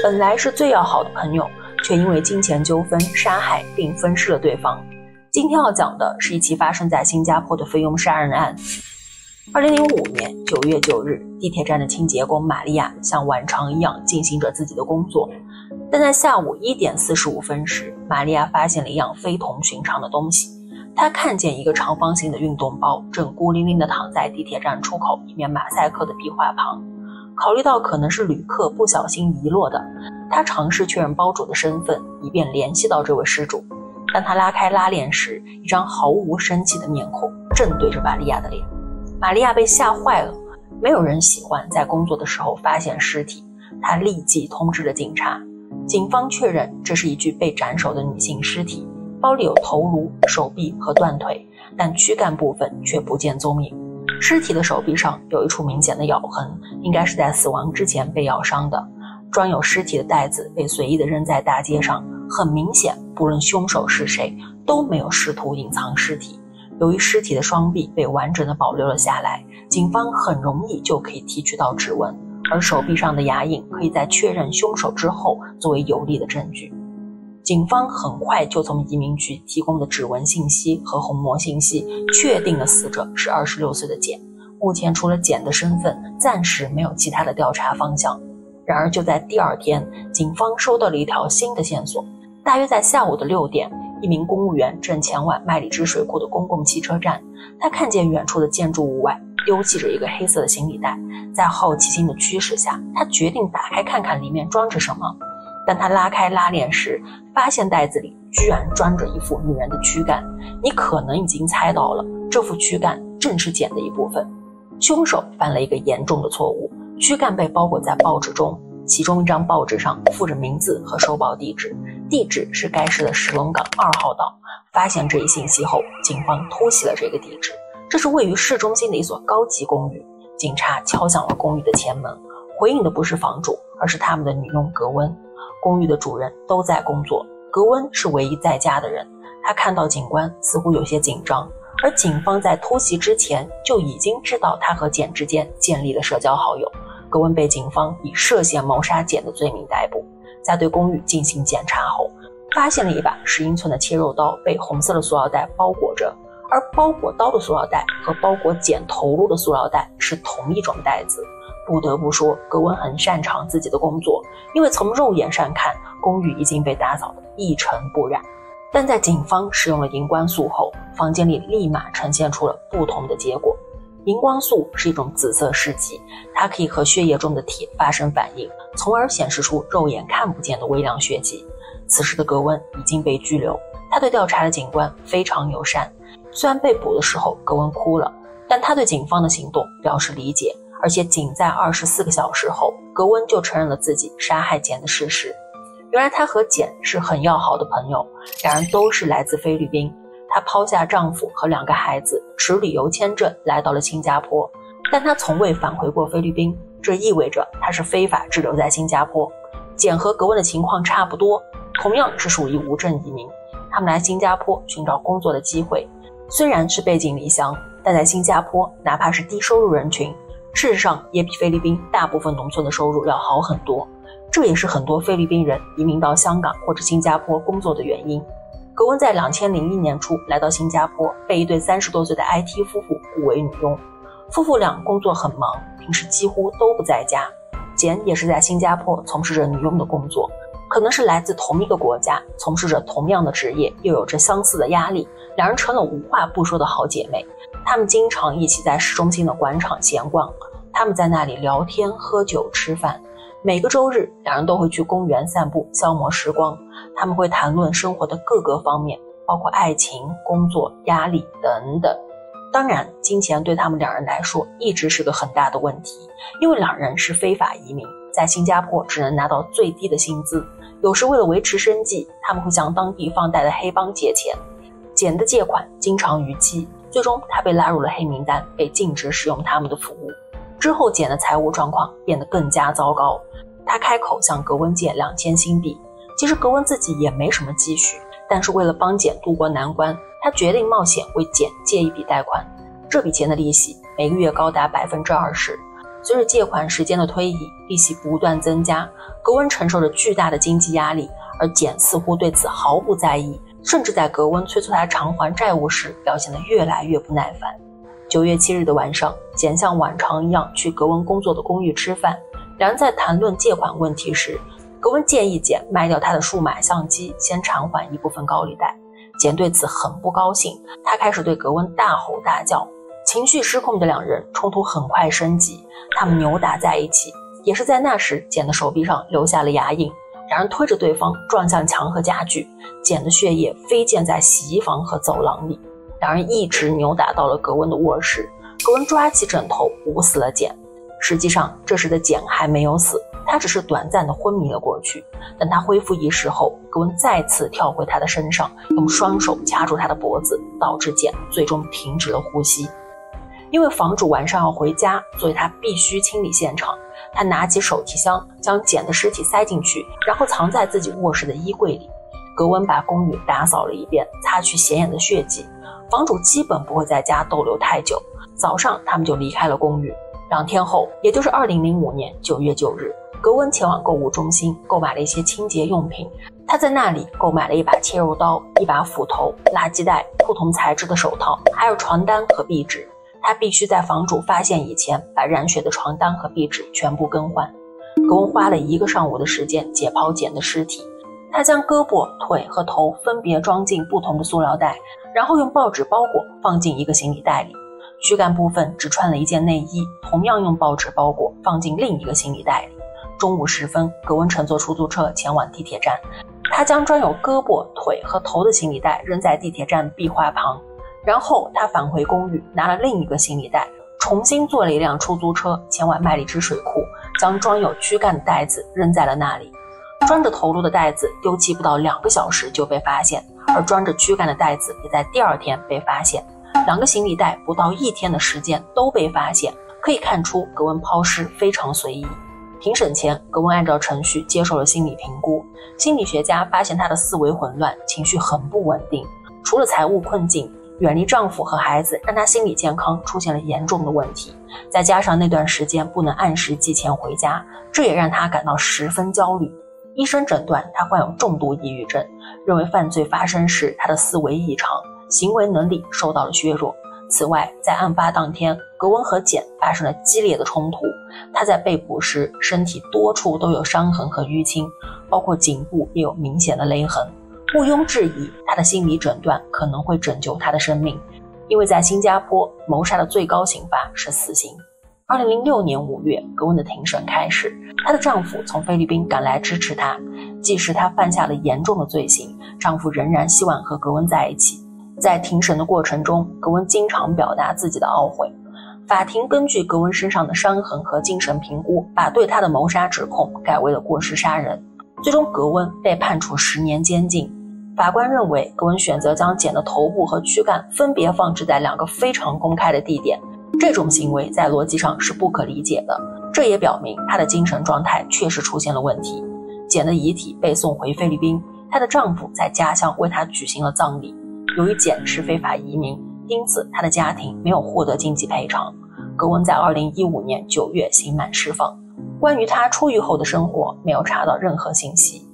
本来是最要好的朋友，却因为金钱纠纷杀害并分尸了对方。今天要讲的是一起发生在新加坡的菲佣杀人案。2005年9月9日，地铁站的清洁工玛利亚像往常一样进行着自己的工作，但在下午1点45分时，玛利亚发现了一样非同寻常的东西。她看见一个长方形的运动包正孤零零地躺在地铁站出口一面马赛克的壁画旁。考虑到可能是旅客不小心遗落的，她尝试确认包主的身份，以便联系到这位失主。当她拉开拉链时，一张毫无生气的面孔正对着玛利亚的脸。玛利亚被吓坏了，没有人喜欢在工作的时候发现尸体。她立即通知了警察。警方确认这是一具被斩首的女性尸体，包里有头颅、手臂和断腿，但躯干部分却不见踪影。尸体的手臂上有一处明显的咬痕，应该是在死亡之前被咬伤的。装有尸体的袋子被随意地扔在大街上，很明显不论凶手是谁都没有试图隐藏尸体。由于尸体的双臂被完整地保留了下来，警方很容易就可以提取到指纹，而手臂上的牙印可以在确认凶手之后作为有力的证据。警方很快就从移民局提供的指纹信息和虹膜信息确定了死者是26岁的简。目前除了简的身份，暂时没有其他的调查方向。然而就在第二天，警方收到了一条新的线索。大约在下午的6点，一名公务员正前往麦里支水库的公共汽车站，他看见远处的建筑物外丢弃着一个黑色的行李袋。在好奇心的驱使下，他决定打开看看里面装着什么。当他拉开拉链时，发现袋子里居然装着一副女人的躯干。你可能已经猜到了，这副躯干正是简的一部分。凶手犯了一个严重的错误，躯干被包裹在报纸中，其中一张报纸上附着名字和收报地址，地址是该市的石龙岗2号道。发现这一信息后，警方突袭了这个地址。这是位于市中心的一所高级公寓。警察敲响了公寓的前门，回应的不是房主，而是他们的女佣格温。公寓的主人都在工作，格温是唯一在家的人。他看到警官似乎有些紧张，而警方在突袭之前就已经知道他和简之间建立了社交好友。格温被警方以涉嫌谋杀简的罪名逮捕。在对公寓进行检查后，发现了一把10英寸的切肉刀被红色的塑料袋包裹着，而包裹刀的塑料袋和包裹简头颅的塑料袋是同一种袋子。不得不说，格温很擅长自己的工作，因为从肉眼上看，公寓已经被打扫得一尘不染。但在警方使用了荧光素后，房间里立马呈现出了不同的结果。荧光素是一种紫色试剂，它可以和血液中的铁发生反应，从而显示出肉眼看不见的微量血迹。此时的格温已经被拘留，他对调查的警官非常友善。虽然被捕的时候格温哭了，但他对警方的行动表示理解，而且仅在24个小时后，格温就承认了自己杀害简的事实。原来他和简是很要好的朋友，两人都是来自菲律宾。她抛下丈夫和2个孩子，持旅游签证来到了新加坡，但她从未返回过菲律宾，这意味着她是非法滞留在新加坡。简和格温的情况差不多，同样是属于无证移民，他们来新加坡寻找工作的机会。虽然是背井离乡，但在新加坡，哪怕是低收入人群，事实上也比菲律宾大部分农村的收入要好很多。这也是很多菲律宾人移民到香港或者新加坡工作的原因。格温在2001年初来到新加坡，被一对30多岁的 IT 夫妇雇为女佣。夫妇俩工作很忙，平时几乎都不在家。简也是在新加坡从事着女佣的工作，可能是来自同一个国家，从事着同样的职业，又有着相似的压力，两人成了无话不说的好姐妹。她们经常一起在市中心的广场闲逛，她们在那里聊天、喝酒、吃饭。每个周日，两人都会去公园散步，消磨时光。他们会谈论生活的各个方面，包括爱情、工作、压力等等。当然，金钱对他们两人来说一直是个很大的问题，因为两人是非法移民，在新加坡只能拿到最低的薪资。有时为了维持生计，他们会向当地放贷的黑帮借钱。简的借款经常逾期，最终他被拉入了黑名单，被禁止使用他们的服务。之后简的财务状况变得更加糟糕，他开口向格温借2000新币。其实格温自己也没什么积蓄，但是为了帮简渡过难关，他决定冒险为简借一笔贷款。这笔钱的利息每个月高达20%。随着借款时间的推移，利息不断增加，格温承受着巨大的经济压力，而简似乎对此毫不在意，甚至在格温催促他偿还债务时表现得越来越不耐烦。9月7日的晚上，简像往常一样去格温工作的公寓吃饭，两人在谈论借款问题时，格温建议简卖掉他的数码相机，先偿还一部分高利贷。简对此很不高兴，他开始对格温大吼大叫。情绪失控的两人冲突很快升级，他们扭打在一起。也是在那时，简的手臂上留下了牙印，两人推着对方撞向墙和家具，简的血液飞溅在洗衣房和走廊里。两人一直扭打到了格温的卧室，格温抓起枕头捂死了简。实际上这时的简还没有死，他只是短暂的昏迷了过去。等他恢复意识后，格温再次跳回他的身上，用双手掐住他的脖子，导致简最终停止了呼吸。因为房主晚上要回家，所以他必须清理现场。他拿起手提箱，将简的尸体塞进去，然后藏在自己卧室的衣柜里。格温把公寓打扫了一遍，擦去显眼的血迹。房主基本不会在家逗留太久，早上他们就离开了公寓。2天后，也就是2005年9月9日，格温前往购物中心购买了一些清洁用品。他在那里购买了一把切肉刀、一把斧头、垃圾袋、不同材质的手套，还有床单和壁纸。他必须在房主发现以前把染血的床单和壁纸全部更换。格温花了1个上午的时间解剖简的尸体。他将胳膊、腿和头分别装进不同的塑料袋，然后用报纸包裹放进一个行李袋里。躯干部分只穿了一件内衣，同样用报纸包裹放进另一个行李袋里。中午时分，格温乘坐出租车前往地铁站。他将装有胳膊、腿和头的行李袋扔在地铁站壁画旁，然后他返回公寓，拿了另一个行李袋，重新坐了一辆出租车前往麦里支水库，将装有躯干的袋子扔在了那里。装着头颅的袋子丢弃不到2个小时就被发现，而装着躯干的袋子也在第2天被发现。2个行李袋不到1天的时间都被发现，可以看出格温抛尸非常随意。庭审前，格温按照程序接受了心理评估，心理学家发现她的思维混乱，情绪很不稳定。除了财务困境，远离丈夫和孩子让她心理健康出现了严重的问题，再加上那段时间不能按时寄钱回家，这也让她感到十分焦虑。医生诊断她患有重度抑郁症，认为犯罪发生时她的思维异常，行为能力受到了削弱。此外，在案发当天，格温和简发生了激烈的冲突。他在被捕时，身体多处都有伤痕和淤青，包括颈部也有明显的勒痕。毋庸置疑，他的心理诊断可能会拯救他的生命，因为在新加坡，谋杀的最高刑罚是死刑。2006年5月，格温的庭审开始，她的丈夫从菲律宾赶来支持她，即使她犯下了严重的罪行，丈夫仍然希望和格温在一起。在庭审的过程中，格温经常表达自己的懊悔。法庭根据格温身上的伤痕和精神评估，把对她的谋杀指控改为了过失杀人。最终，格温被判处10年监禁。法官认为，格温选择将简的头部和躯干分别放置在2个非常公开的地点，这种行为在逻辑上是不可理解的。这也表明她的精神状态确实出现了问题。简的遗体被送回菲律宾，她的丈夫在家乡为她举行了葬礼。由于简是非法移民，因此她的家庭没有获得经济赔偿。格温在2015年9月刑满释放。关于她出狱后的生活，没有查到任何信息。